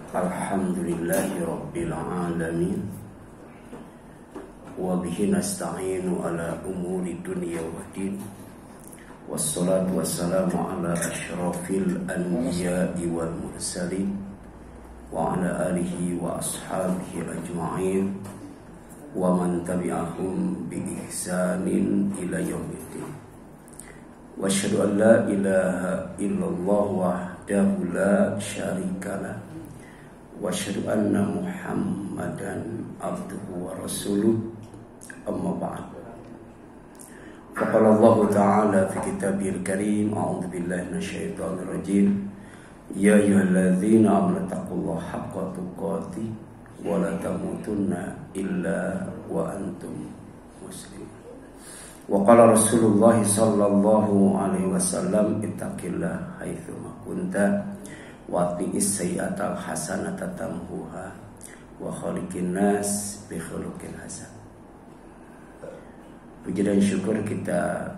Alhamdulillahi Rabbil Alamin. Wa bihi nasta'inu ala umuri dunya wa din. Wassalatu wassalamu ala ashrafil anbiya'i wal mursalin wa ala alihi wa ashabihi ajma'in wa man tabi'ahum bi ihsanin ila yaumiddin. Wa asyhadu an la ilaha illallah wahdahu la syarikalah wa asyhadu anna Muhammadan abduhu wa rasuluh. Amma ba'd. Faqala Allah Ta'ala fi kitabihil karim, a'udzu billahi minasyaitonir rajim. Ya ayyuhalladzina amanu taqullaha haqqa tuqatih wa la tamutunna illa wa antum muslimun. Wa qala Rasulullah sallallahu alaihi wasallam, ittaqillaha haitsu ma kunta wa ati'is sayyi'atal hasanata tamhuha wa khaliqin nas bi khuluqin hasan. Puji dan syukur kita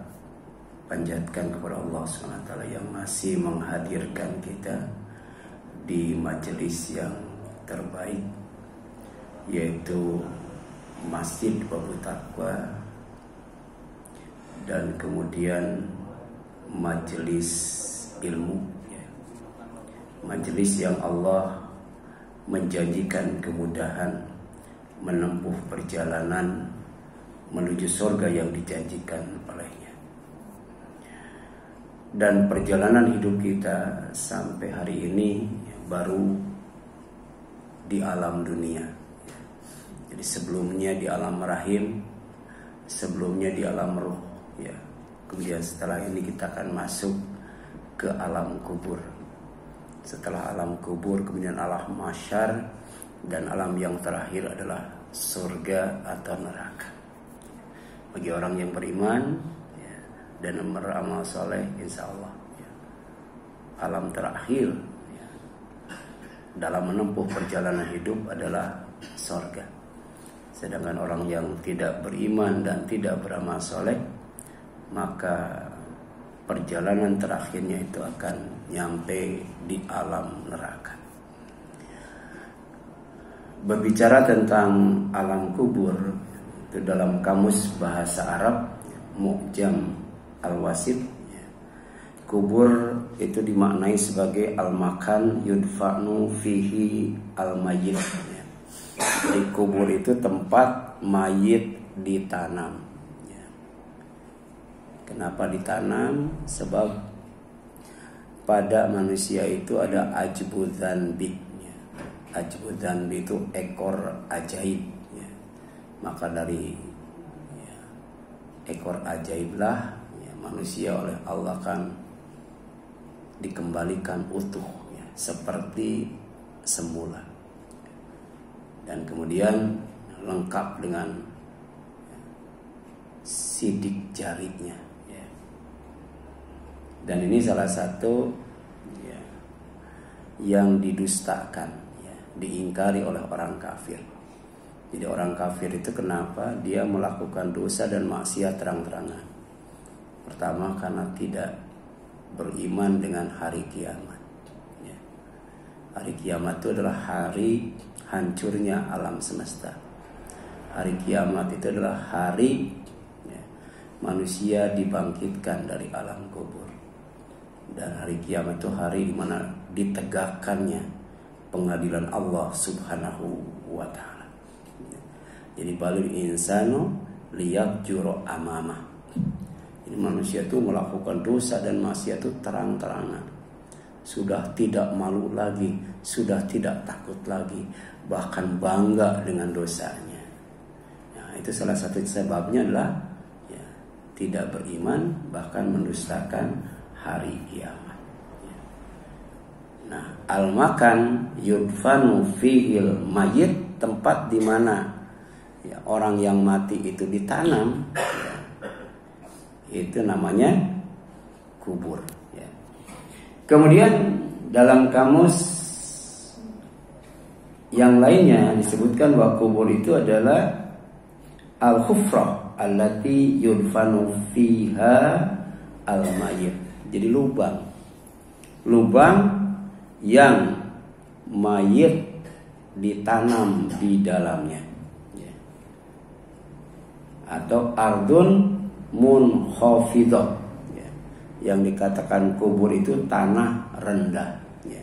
panjatkan kepada Allah SWT yang masih menghadirkan kita di majelis yang terbaik, yaitu Masjid Babut Taqwa, dan kemudian majelis ilmu, majelis yang Allah menjanjikan kemudahan menempuh perjalanan menuju surga yang dijanjikan olehnya. Dan perjalanan hidup kita sampai hari ini baru di alam dunia. Jadi sebelumnya di alam rahim, sebelumnya di alam ruh, ya. Kemudian setelah ini kita akan masuk ke alam kubur. Setelah alam kubur kemudian alam mahsyar, dan alam yang terakhir adalah surga atau neraka. Bagi orang yang beriman, ya, dan beramal soleh, insya Allah, ya, alam terakhir, ya, dalam menempuh perjalanan hidup adalah surga. Sedangkan orang yang tidak beriman dan tidak beramal soleh, maka perjalanan terakhirnya itu akan nyampe di alam neraka. Berbicara tentang alam kubur, itu dalam kamus bahasa Arab Mu'jam Al-Wasit, kubur itu dimaknai sebagai al-makan yudfa'nu fihi al-mayyit. Di kubur itu tempat mayit ditanam. Kenapa ditanam? Sebab pada manusia itu ada ajbu dzanbi. Ajbu dzanbi itu ekor ajaib. Maka dari ekor ajaiblah manusia oleh Allah kan dikembalikan utuh, seperti semula, dan kemudian lengkap dengan sidik jarinya. Dan ini salah satu yang didustakan, diingkari oleh orang kafir. Jadi orang kafir itu kenapa dia melakukan dosa dan maksiat terang-terangan? Pertama, karena tidak beriman dengan hari kiamat. Hari kiamat itu adalah hari hancurnya alam semesta. Hari kiamat itu adalah hari manusia dibangkitkan dari alam kubur. Dan hari kiamat itu hari di mana ditegakkannya pengadilan Allah Subhanahu wa Ta'ala. Jadi balil insanu liyabjuro amamah. Ini manusia itu melakukan dosa dan maksiat itu terang-terangan. Sudah tidak malu lagi, sudah tidak takut lagi, bahkan bangga dengan dosanya. Nah, itu salah satu sebabnya adalah tidak beriman, bahkan mendustakan hari kiamat. Nah, al-makan yudfanu fihil mayyit, tempat di mana orang yang mati itu ditanam, itu namanya kubur. Kemudian dalam kamus yang lainnya disebutkan bahwa kubur itu adalah al-khufrah allati yudfanu fiha al-mayyit. Jadi lubang yang mayit ditanam di dalamnya, ya. Atau ardun munkhafidhah, ya. Yang dikatakan kubur itu tanah rendah, ya.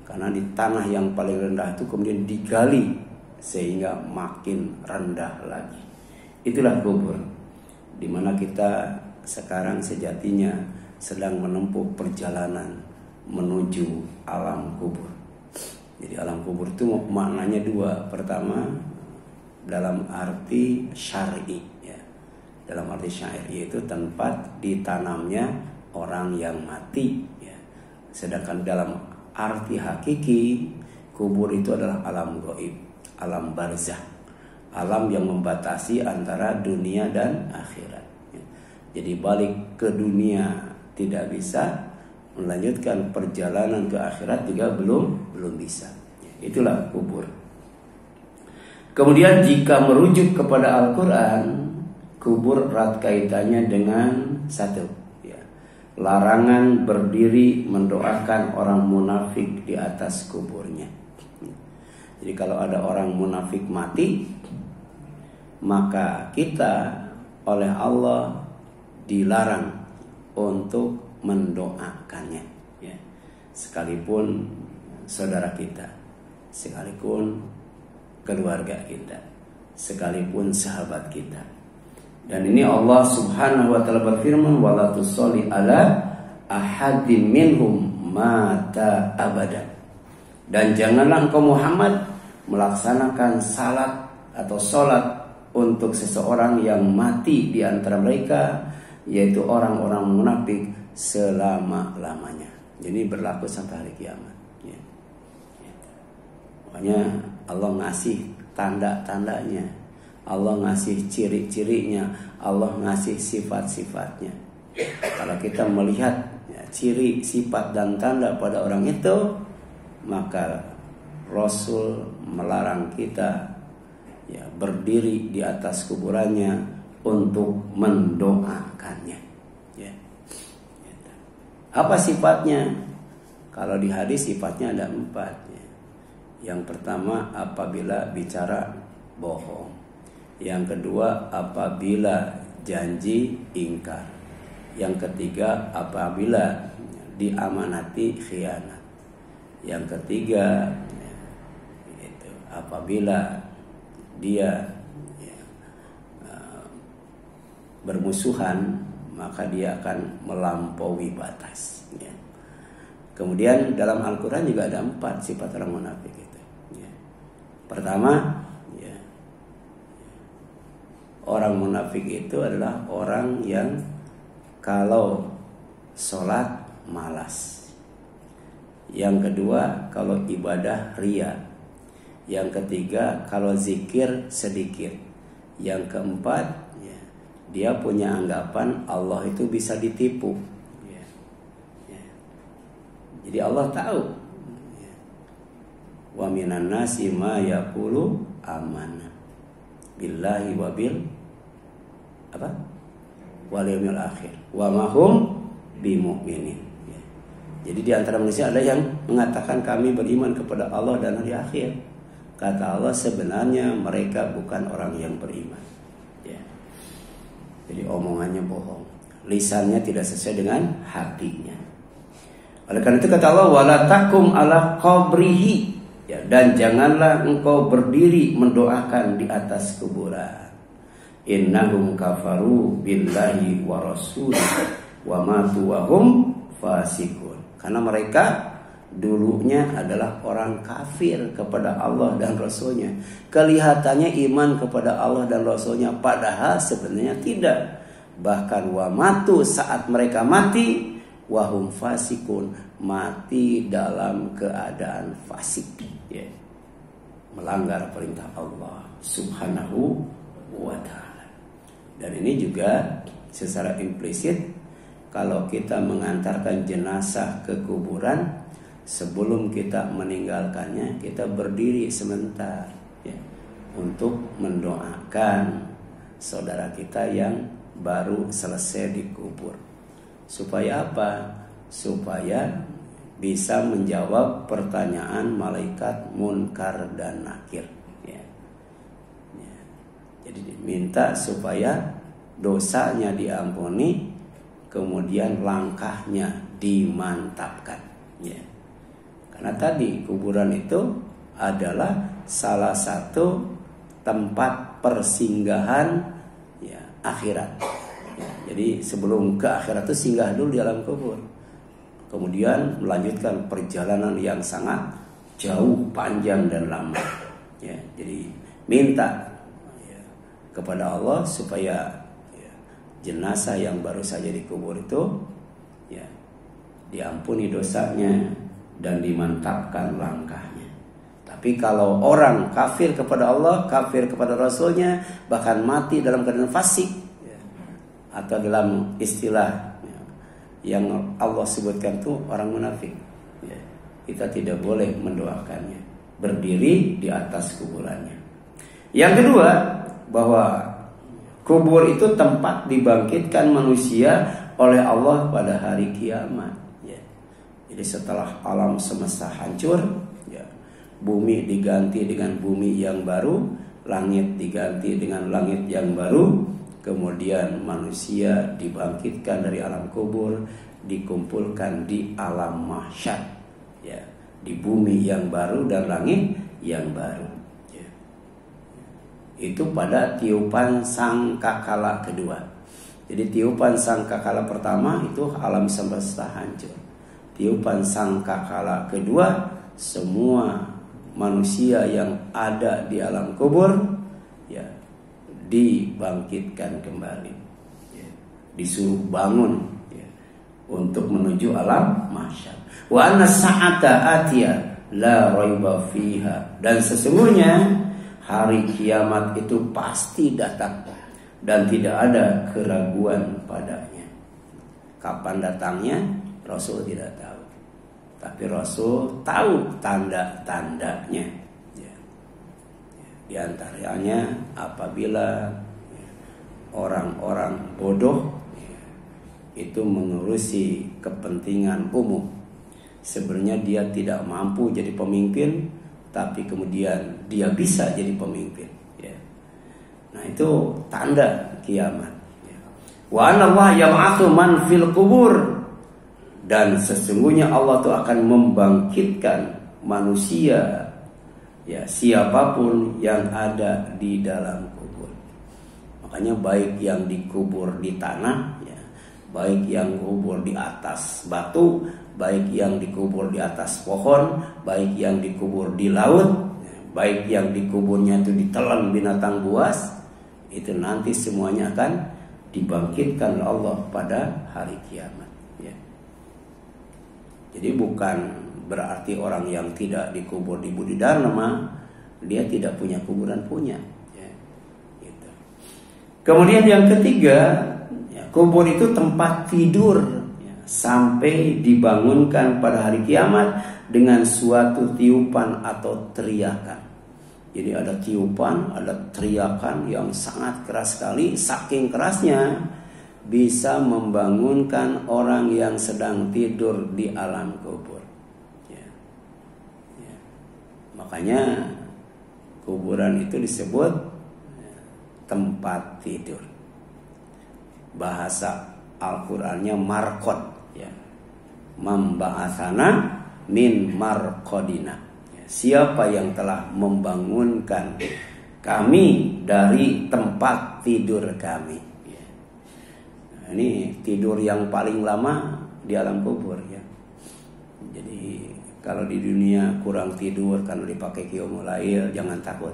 Karena di tanah yang paling rendah itu kemudian digali sehingga makin rendah lagi. Itulah kubur, dimana kita sekarang sejatinya sedang menempuh perjalanan menuju alam kubur. Jadi alam kubur itu maknanya dua. Pertama dalam arti syar'i, ya. Dalam arti syar'i itu tempat ditanamnya orang yang mati, ya. Sedangkan dalam arti hakiki kubur itu adalah alam gaib, alam barzah, alam yang membatasi antara dunia dan akhirat, ya. Jadi balik ke dunia tidak bisa, melanjutkan perjalanan ke akhirat juga belum bisa. Itulah kubur. Kemudian jika merujuk kepada Al-Quran, kubur erat kaitannya dengan satu, ya, larangan berdiri mendoakan orang munafik di atas kuburnya. Jadi kalau ada orang munafik mati, maka kita oleh Allah dilarang untuk mendoakannya, ya. Sekalipun saudara kita, sekalipun keluarga kita, sekalipun sahabat kita. Dan ini Allah Subhanahu wa taala berfirman, wala tusolli ala ahadin minhum mata abada. Dan janganlah engkau Muhammad melaksanakan salat atau solat untuk seseorang yang mati di antara mereka, yaitu orang-orang munafik, selama-lamanya. Jadi berlaku sampai hari kiamat, ya. Makanya Allah ngasih tanda-tandanya, Allah ngasih ciri-cirinya, Allah ngasih sifat-sifatnya. Kalau kita melihat, ya, ciri, sifat dan tanda pada orang itu, maka Rasul melarang kita, ya, berdiri di atas kuburannya untuk mendoakannya, ya. Apa sifatnya? Kalau di hadis sifatnya ada 4, ya. Yang pertama apabila bicara bohong. Yang kedua apabila janji ingkar. Yang ketiga apabila diamanati khianat. Yang ketiga, ya, itu apabila dia, ya, bermusuhan, maka dia akan melampaui batas, ya. Kemudian dalam Al-Quran juga ada 4 sifat orang munafik itu, ya. Pertama, ya, orang munafik itu adalah orang yang kalau sholat malas. Yang kedua, kalau ibadah ria. Yang ketiga, kalau zikir sedikit. Yang keempat, ya, dia punya anggapan Allah itu bisa ditipu, ya. Ya. Jadi Allah tahu, ya. Wa minan nasi ma yaqulu amanah billahi wa bil apa? Wal yaumil akhir wa ma hum bimu'minin. Ya. Jadi di antara manusia ada yang mengatakan kami beriman kepada Allah dan hari akhir. Kata Allah, sebenarnya mereka bukan orang yang beriman, ya. Jadi omongannya bohong, lisannya tidak sesuai dengan hatinya. Oleh karena itu kata Allah, wala takum ala qabrihi, ya, dan janganlah engkau berdiri mendoakan di atas kuburan. Innahum kafaru billahi wa rasulihi wa matu wa hum fasikun. Karena mereka dulunya adalah orang kafir kepada Allah dan Rasulnya. Kelihatannya iman kepada Allah dan Rasulnya, padahal sebenarnya tidak. Bahkan wa matu, saat mereka mati, wahum fasikun, mati dalam keadaan fasik, ya. Melanggar perintah Allah Subhanahu wa ta'ala. Dan ini juga secara implisit, kalau kita mengantarkan jenazah ke kuburan, sebelum kita meninggalkannya, kita berdiri sebentar, ya, untuk mendoakan saudara kita yang baru selesai dikubur. Supaya apa? Supaya bisa menjawab pertanyaan malaikat munkar dan nakir. Ya. Ya. Jadi diminta supaya dosanya diampuni, kemudian langkahnya dimantapkan. Ya. Karena tadi kuburan itu adalah salah satu tempat persinggahan ya, akhirat. Ya. Jadi sebelum ke akhirat itu singgah dulu di alam kubur. Kemudian melanjutkan perjalanan yang sangat jauh, panjang dan lama. Ya, jadi minta ya, kepada Allah supaya ya, jenazah yang baru saja dikubur itu ya, diampuni dosanya dan dimantapkan langkahnya. Tapi kalau orang kafir kepada Allah, kafir kepada Rasulnya, bahkan mati dalam keadaan fasik ya, atau dalam istilah yang Allah sebutkan itu orang munafik ya, kita tidak boleh mendoakannya, berdiri di atas kuburannya. Yang kedua, bahwa kubur itu tempat dibangkitkan manusia oleh Allah pada hari kiamat ya. Jadi setelah alam semesta hancur ya, bumi diganti dengan bumi yang baru, langit diganti dengan langit yang baru, kemudian manusia dibangkitkan dari alam kubur, dikumpulkan di alam mahsyar ya, di bumi yang baru dan langit yang baru ya. Itu pada tiupan sangkakala kedua. Jadi tiupan sangkakala pertama itu alam semesta hancur. Tiupan sangkakala kedua, semua manusia yang ada di alam kubur ya, dibangkitkan kembali ya, disuruh bangun ya, untuk menuju alam mahsyar. Wa anna sa'ata atiyah la raiba fiha, dan sesungguhnya hari kiamat itu pasti datang dan tidak ada keraguan padanya. Kapan datangnya Rasul tidak tahu, tapi Rasul tahu tanda-tandanya. Di antaranya apabila orang-orang bodoh itu mengurusi kepentingan umum, sebenarnya dia tidak mampu jadi pemimpin, tapi kemudian dia bisa jadi pemimpin ya. Nah itu tanda kiamat ya. Wa anallah yab'atsu man fil kubur, dan sesungguhnya Allah itu akan membangkitkan manusia ya, siapapun yang ada di dalam kubur. Makanya baik yang dikubur di tanah ya, baik yang kubur di atas batu, baik yang dikubur di atas pohon, baik yang dikubur di laut, baik yang dikuburnya itu ditelan binatang buas, itu nanti semuanya akan dibangkitkan oleh Allah pada hari kiamat ya. Jadi bukan berarti orang yang tidak dikubur di Budi Dharma dia tidak punya kuburan, punya ya, gitu. Kemudian yang ketiga ya, kubur itu tempat tidur ya, sampai dibangunkan pada hari kiamat dengan suatu tiupan atau teriakan. Jadi ada tiupan, ada teriakan yang sangat keras sekali, saking kerasnya bisa membangunkan orang yang sedang tidur di alam kubur. Makanya kuburan itu disebut tempat tidur. Bahasa Al-Qur'annya marqad ya. Memba'atsana min marqadina. Siapa yang telah membangunkan kami dari tempat tidur kami ya. Nah, ini tidur yang paling lama di alam kubur ya. Jadi kalau di dunia kurang tidur karena dipakai qiyamul lail, jangan takut.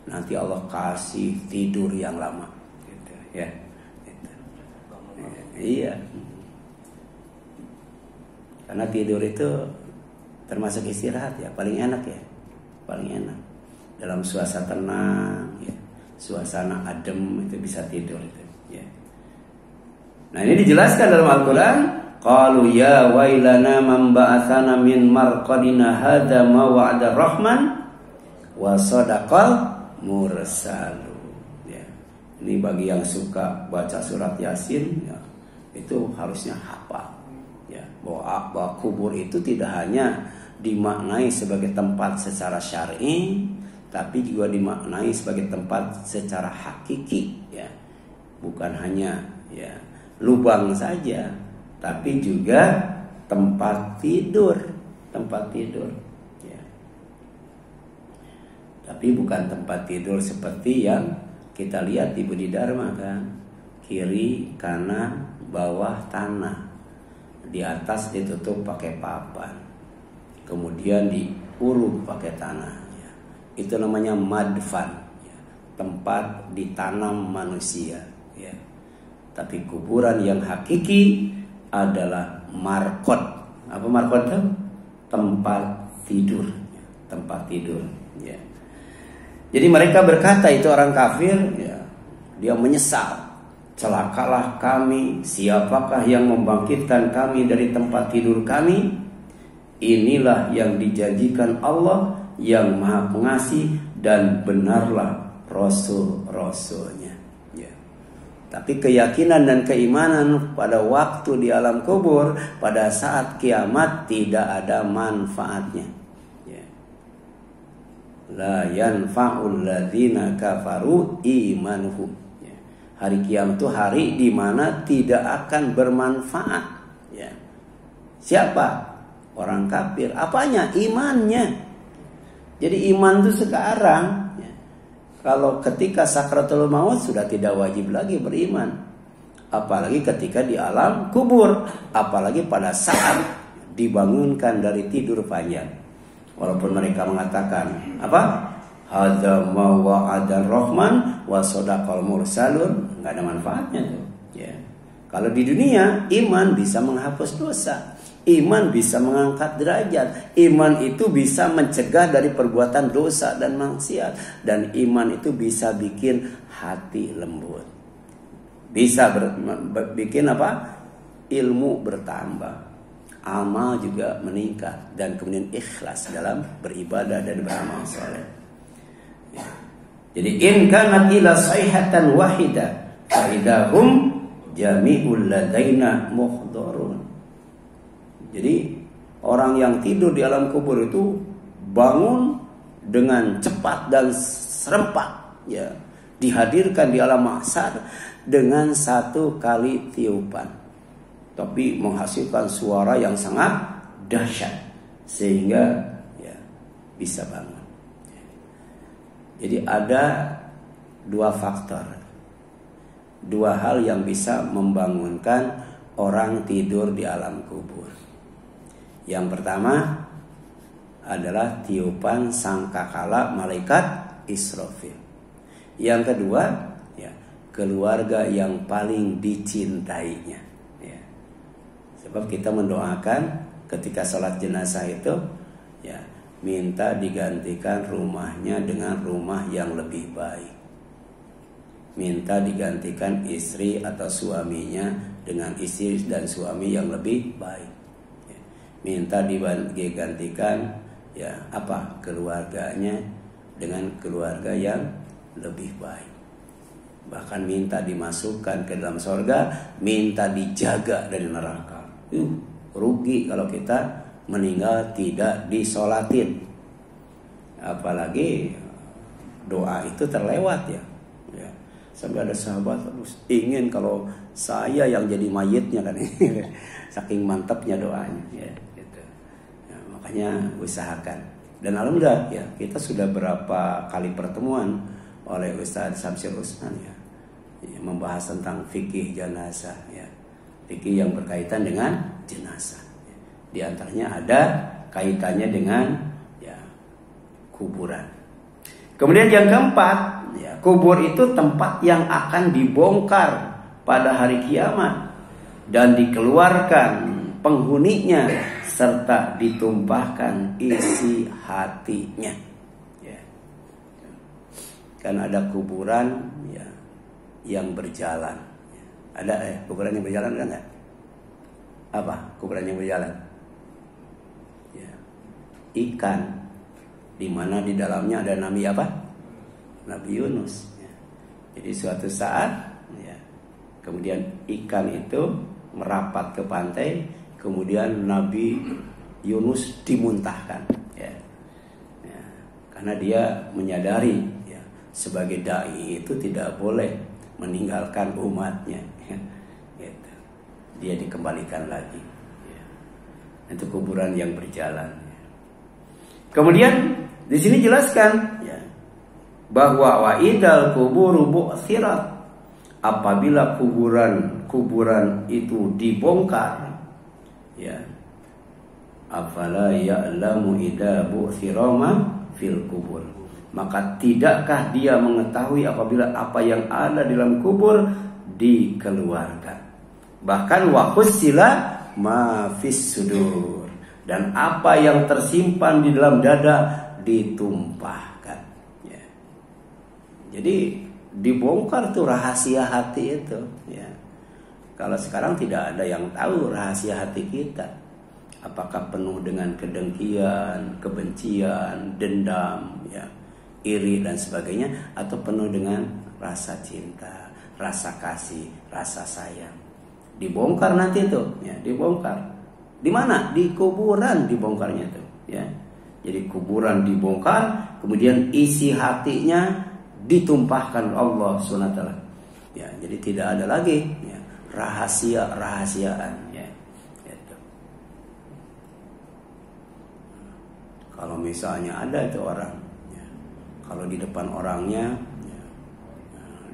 Nanti Allah kasih tidur yang lama gitu, ya. Gitu. Iya. Karena tidur itu termasuk istirahat ya, paling enak ya. Paling enak. Dalam suasana tenang ya, suasana adem itu bisa tidur itu, ya. Nah, ini dijelaskan dalam Al-Qur'an. Qalu ya wailana man ba'atsana min marqadina hadza ma wa'ada rahman wa sadaqal mursalu ya. Ini bagi yang suka baca surat Yasin ya, itu harusnya hafal ya. bahwa kubur itu tidak hanya dimaknai sebagai tempat secara syar'i, tapi juga dimaknai sebagai tempat secara hakiki, ya. Bukan hanya ya lubang saja, tapi juga tempat tidur, ya. Tapi bukan tempat tidur seperti yang kita lihat di Budi Dharma kan, kiri, kanan, bawah tanah, di atas ditutup pakai papan, kemudian diuruk pakai tanah, ya. Itu namanya madfan, ya. Tempat ditanam manusia, ya. Tapi kuburan yang hakiki adalah markot. Apa markot itu? Tempat tidur, ya. Tempat tidur, ya. Jadi mereka berkata, itu orang kafir, ya, dia menyesal. Celakalah kami, siapakah yang membangkitkan kami dari tempat tidur kami? Inilah yang dijanjikan Allah yang Maha Pengasih, dan benarlah Rasul-Rasulnya, ya. Tapi keyakinan dan keimanan pada waktu di alam kubur, pada saat kiamat, tidak ada manfaatnya, ya. La yanfa'ul ladzina kafaru imanuhum. Hari kiamat itu hari di mana tidak akan bermanfaat, ya. Siapa? Orang kafir. Apanya? Imannya. Jadi iman itu sekarang, ya. Kalau ketika sakratul maut sudah tidak wajib lagi beriman, apalagi ketika di alam kubur, apalagi pada saat dibangunkan dari tidur panjang. Walaupun mereka mengatakan apa? Hadza ma wa'adan rahman wa sadaqal mursalun, enggak ada manfaatnya tuh, ya. Kalau di dunia, iman bisa menghapus dosa, iman bisa mengangkat derajat, iman itu bisa mencegah dari perbuatan dosa dan maksiat, dan iman itu bisa bikin hati lembut, bisa bikin apa? Ilmu bertambah, amal juga meningkat, dan kemudian ikhlas dalam beribadah dan beramal saleh. Jadi in kanat ila sayhatan wahidah fa idahum jami'ul ladaina muhdharun. Jadi orang yang tidur di alam kubur itu bangun dengan cepat dan serempak, ya, dihadirkan di alam mahsyar dengan satu kali tiupan, tapi menghasilkan suara yang sangat dahsyat sehingga ya bisa bangun. Jadi ada dua faktor, dua hal yang bisa membangunkan orang tidur di alam kubur. Yang pertama adalah tiupan sangkakala malaikat Israfil. Yang kedua, ya, keluarga yang paling dicintainya, ya. Sebab kita mendoakan ketika sholat jenazah itu, ya, minta digantikan rumahnya dengan rumah yang lebih baik. Minta digantikan istri atau suaminya dengan istri dan suami yang lebih baik. Minta digantikan ya apa? Keluarganya dengan keluarga yang lebih baik. Bahkan minta dimasukkan ke dalam surga, minta dijaga dari neraka. Rugi kalau kita meninggal tidak disolatin, apalagi doa itu terlewat, ya. Sampai ada sahabat ingin kalau saya yang jadi mayitnya kan, saking mantapnya doanya, ya, gitu. Ya, makanya usahakan. Dan alhamdulillah, ya, kita sudah berapa kali pertemuan oleh Ustaz Samsir Usman, ya, membahas tentang fikih jenazah, ya, fikih yang berkaitan dengan jenazah. Di antaranya ada kaitannya dengan ya kuburan. Kemudian yang keempat, ya, kubur itu tempat yang akan dibongkar pada hari kiamat dan dikeluarkan penghuninya serta ditumpahkan isi hatinya. Ya. Kan ada kuburan ya yang berjalan. Ada kuburan yang berjalan kan enggak? Apa kuburan yang berjalan? Ikan, di mana di dalamnya ada Nabi apa? Nabi Yunus. Ya. Jadi suatu saat, ya, kemudian ikan itu merapat ke pantai, kemudian Nabi Yunus dimuntahkan, ya. Ya, karena dia menyadari, ya, sebagai dai itu tidak boleh meninggalkan umatnya, ya. Gitu. Dia dikembalikan lagi, ya. Itu kuburan yang berjalan, ya. Kemudian di sini jelaskan, ya, bahwa wa idal kuburu bu'thirat, apabila kuburan itu dibongkar, ya, afala ya'lamu idza bu'thira ma fil kubur, maka tidakkah dia mengetahui apabila apa yang ada di dalam kubur dikeluarkan, bahkan wa hussila ma fis sudur, dan apa yang tersimpan di dalam dada ditumpahkan, ya. Jadi dibongkar tuh rahasia hati itu, ya. Kalau sekarang tidak ada yang tahu rahasia hati kita, apakah penuh dengan kedengkian, kebencian, dendam, ya, iri dan sebagainya, atau penuh dengan rasa cinta, rasa kasih, rasa sayang. Dibongkar nanti tuh, ya, dibongkar. Di mana? Di kuburan dibongkarnya tuh, ya. Jadi kuburan dibongkar, kemudian isi hatinya ditumpahkan Allah SWT, ya. Jadi tidak ada lagi, ya, rahasiaan, ya. Gitu. Kalau misalnya ada itu orang, ya, kalau di depan orangnya, ya,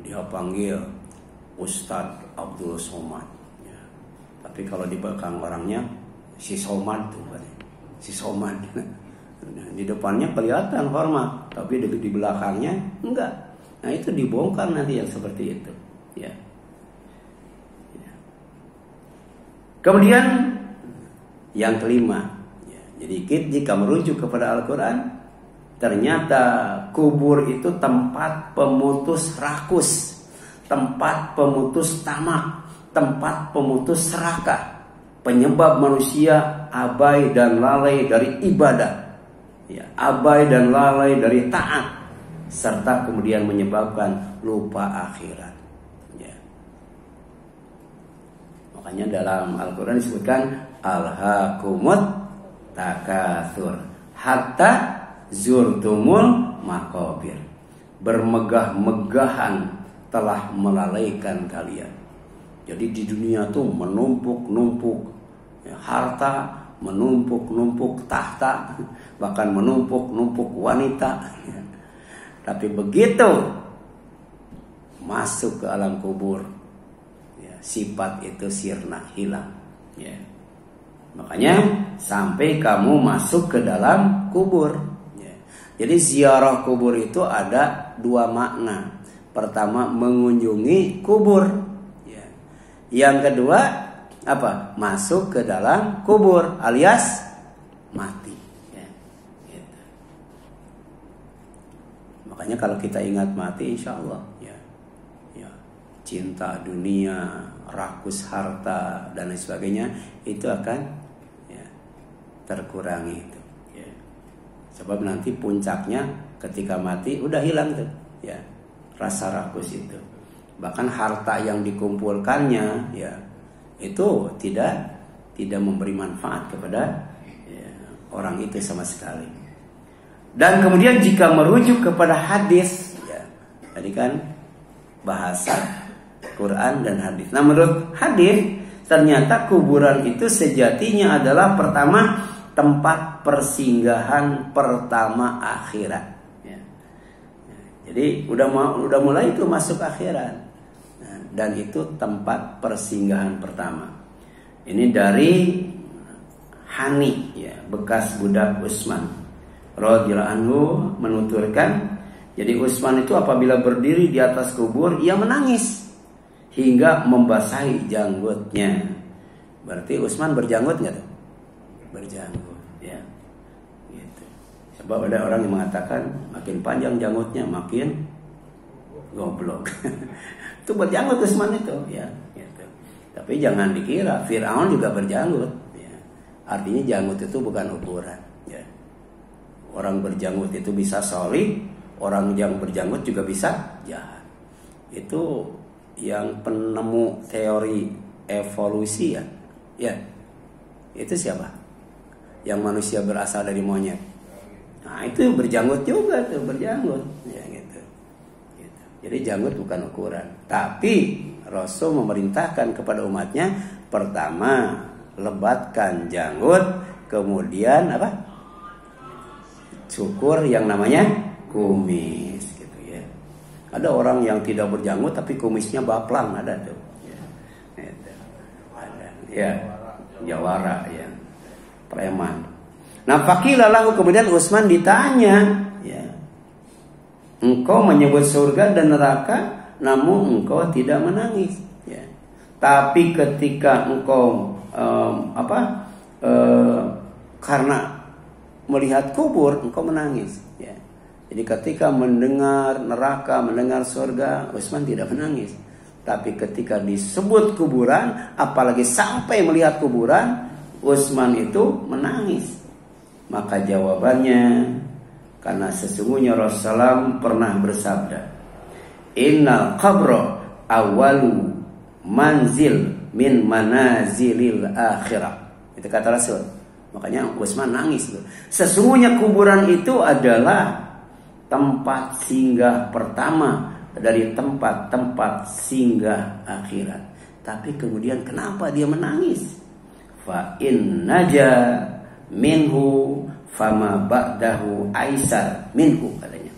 dia panggil Ustadz Abdul Somad, ya. Tapi kalau di belakang orangnya si Somad tuh, si Somad. Di depannya kelihatan hormat, tapi di belakangnya enggak. Nah, itu dibongkar nanti yang seperti itu, ya. Kemudian yang kelima, ya, jadi jika merujuk kepada Al-Quran, ternyata kubur itu tempat pemutus rakus, tempat pemutus tamak, tempat pemutus serakah, penyebab manusia abai dan lalai dari ibadah, ya, abai dan lalai dari taat, serta kemudian menyebabkan lupa akhirat, ya. Makanya dalam Al-Quran disebutkan alhaakumut takatsur hatta zurtumul maqabir, bermegah-megahan telah melalaikan kalian. Jadi di dunia tuh menumpuk-numpuk, ya, harta, menumpuk-numpuk tahta, bahkan menumpuk-numpuk wanita, ya. Tapi begitu masuk ke alam kubur, ya, sifat itu sirna, hilang, ya. Makanya sampai kamu masuk ke dalam kubur, ya. Jadi ziarah kubur itu ada dua makna. Pertama, mengunjungi kubur. Yang kedua apa? Masuk ke dalam kubur alias mati, ya. Gitu. Makanya kalau kita ingat mati, insya Allah, ya, ya, cinta dunia, rakus harta dan lain sebagainya itu akan, ya, terkurangi itu, ya. Sebab nanti puncaknya ketika mati udah hilang tuh, ya, rasa rakus itu. Bahkan harta yang dikumpulkannya, ya, itu tidak memberi manfaat kepada, ya, orang itu sama sekali. Dan kemudian jika merujuk kepada hadis, ya, tadi kan bahasa Quran dan hadis. Nah, menurut hadis ternyata kuburan itu sejatinya adalah pertama tempat persinggahan pertama akhirat, ya. Jadi udah mulai itu masuk akhirat. Dan itu tempat persinggahan pertama. Ini dari Hani, ya, bekas budak Utsman radhiyallahu anhu menuturkan, jadi Utsman itu apabila berdiri di atas kubur ia menangis hingga membasahi janggutnya. Berarti Utsman berjanggut nggak tuh? Berjanggut, ya. Gitu. Sebab ada orang yang mengatakan makin panjang janggutnya makin goblok. Itu berjanggut Utsman itu, ya, gitu. Tapi jangan dikira Fir'aun juga berjanggut, ya. Artinya janggut itu bukan ukuran, ya. Orang berjanggut itu bisa solid, orang yang berjanggut juga bisa jahat. Itu yang penemu teori evolusi, ya, ya. Itu siapa? Yang manusia berasal dari monyet. Nah, itu berjanggut juga tuh, berjanggut. Ya gitu. Gitu. Jadi janggut bukan ukuran. Tapi Rasul memerintahkan kepada umatnya, pertama lebatkan janggut, kemudian apa? Cukur yang namanya kumis gitu ya. Ada orang yang tidak berjanggut tapi kumisnya baplang, ada tuh. Ya. Gitu. Ada. Ya. Jawara ya. Preman. Nah, faqila lahu, kemudian Utsman ditanya, ya. Engkau menyebut surga dan neraka, namun engkau tidak menangis, ya. Tapi ketika engkau karena melihat kubur engkau menangis, ya. Jadi ketika mendengar neraka, mendengar surga, Utsman tidak menangis. Tapi ketika disebut kuburan, apalagi sampai melihat kuburan, Utsman itu menangis. Maka jawabannya, karena sesungguhnya Rasulullah pernah bersabda, innal qabra awalu manzil min manazilil akhirah. Itu kata Rasul. Makanya Utsman nangis. Sesungguhnya kuburan itu adalah tempat singgah pertama dari tempat-tempat singgah akhirat. Tapi kemudian kenapa dia menangis? Fa in naja minhu fama ba'dahu aisar minhu, katanya.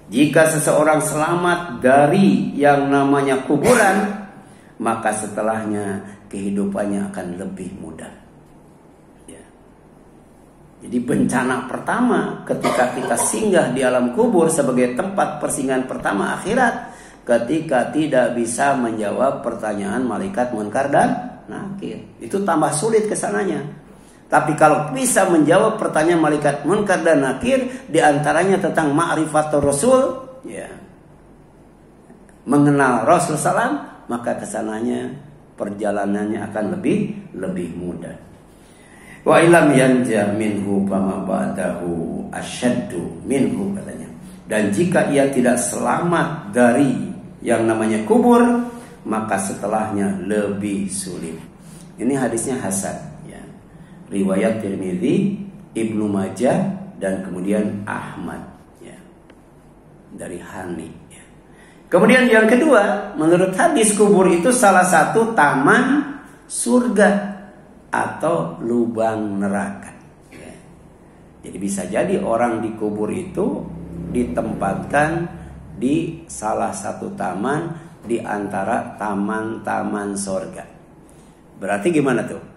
Jika seseorang selamat dari yang namanya kuburan, maka setelahnya kehidupannya akan lebih mudah. Ya. Jadi bencana pertama ketika kita singgah di alam kubur sebagai tempat persinggahan pertama akhirat, ketika tidak bisa menjawab pertanyaan malaikat munkar dan nakir. Itu tambah sulit kesananya. Tapi kalau bisa menjawab pertanyaan malaikat munkar dan nakir, diantaranya tentang ma'rifatul Rasul, ya, mengenal Rasul SAW, maka kesananya perjalanannya akan lebih mudah. Wa ilam yanja minhu fama ba'dahu asyaddu minhu, katanya. Dan jika ia tidak selamat dari yang namanya kubur, maka setelahnya lebih sulit. Ini hadisnya hasan. Riwayat Tirmidzi, Ibnu Majah, dan kemudian Ahmad, ya, dari Hani, ya. Kemudian yang kedua, menurut hadis, kubur itu salah satu taman surga atau lubang neraka, ya. Jadi bisa jadi orang di kubur itu ditempatkan di salah satu taman di antara taman-taman surga. Berarti gimana tuh?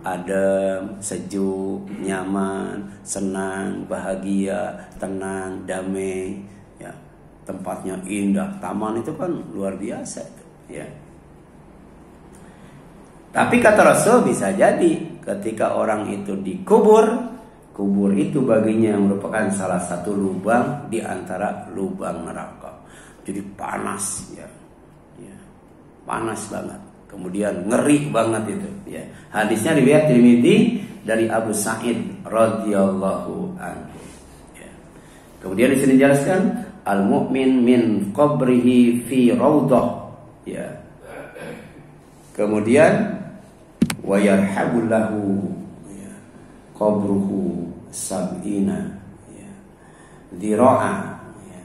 Adem, sejuk, nyaman, senang, bahagia, tenang, damai, ya. Tempatnya indah. Taman itu kan luar biasa itu, ya. Tapi kata Rasul, bisa jadi ketika orang itu dikubur, kubur itu baginya merupakan salah satu lubang di antara lubang neraka. Jadi panas, ya. Ya. Panas banget. Kemudian ngeri banget itu, ya. Hadisnya riwayat Tirmidzi dari Abu Sa'id radhiyallahu anhu, ya. Kemudian di sini dijelaskan al-mu'min min qabrihi fi raudhah, ya. Kemudian wa yarhabu lahu, ya, qabruhu sab'ina, ya, dhira'a, ya,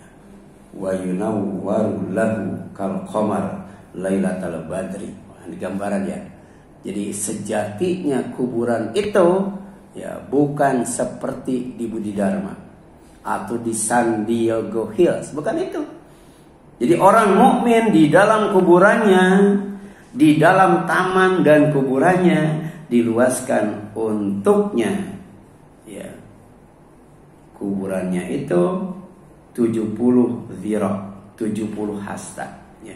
wa yunawwaru lahu kal qamar lailatal badri. Ini gambaran, ya. Jadi sejatinya kuburan itu, ya, bukan seperti di Budi Dharma atau di San Diego Hills, bukan itu. Jadi orang mukmin di dalam kuburannya, di dalam taman dan kuburannya diluaskan untuknya, ya. Kuburannya itu 70 dhira', 70 hasta, ya.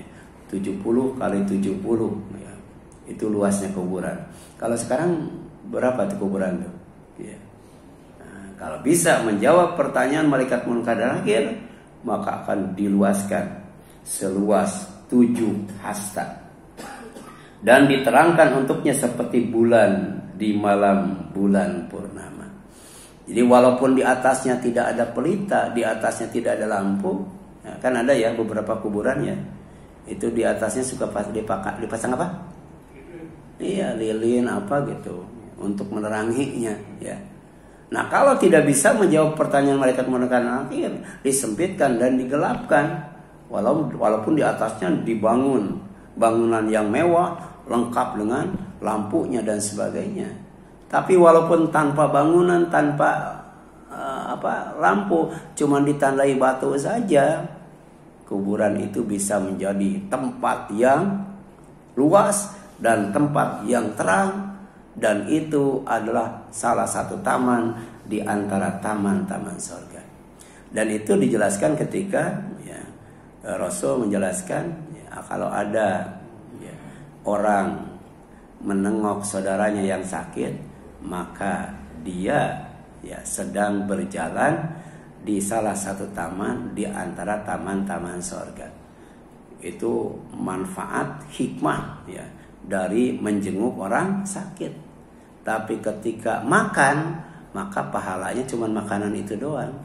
70 kali 70, ya. Itu luasnya kuburan. Kalau sekarang berapa tuh kuburan tuh? Ya. Nah, kalau bisa menjawab pertanyaan malaikat munkar dan nakir, maka akan diluaskan seluas 7 hasta. Dan diterangkan untuknya seperti bulan di malam bulan purnama. Jadi walaupun di atasnya tidak ada pelita, di atasnya tidak ada lampu, ya, kan ada ya beberapa kuburan, ya. Itu di atasnya suka dipasang apa? Iya, lilin apa gitu. untuk meneranginya, ya. Nah, kalau tidak bisa menjawab pertanyaan malaikat nakir, disempitkan dan digelapkan. Walaupun di atasnya dibangun bangunan yang mewah, lengkap dengan lampunya dan sebagainya. Tapi walaupun tanpa bangunan, tanpa lampu, cuma ditandai batu saja, kuburan itu bisa menjadi tempat yang luas dan tempat yang terang. Dan itu adalah salah satu taman di antara taman-taman surga. Dan itu dijelaskan ketika Rasul menjelaskan kalau ada orang menengok saudaranya yang sakit, maka dia sedang berjalan di salah satu taman di antara taman-taman surga. Itu manfaat hikmah dari menjenguk orang sakit. Tapi ketika makan, maka pahalanya cuma makanan itu doang.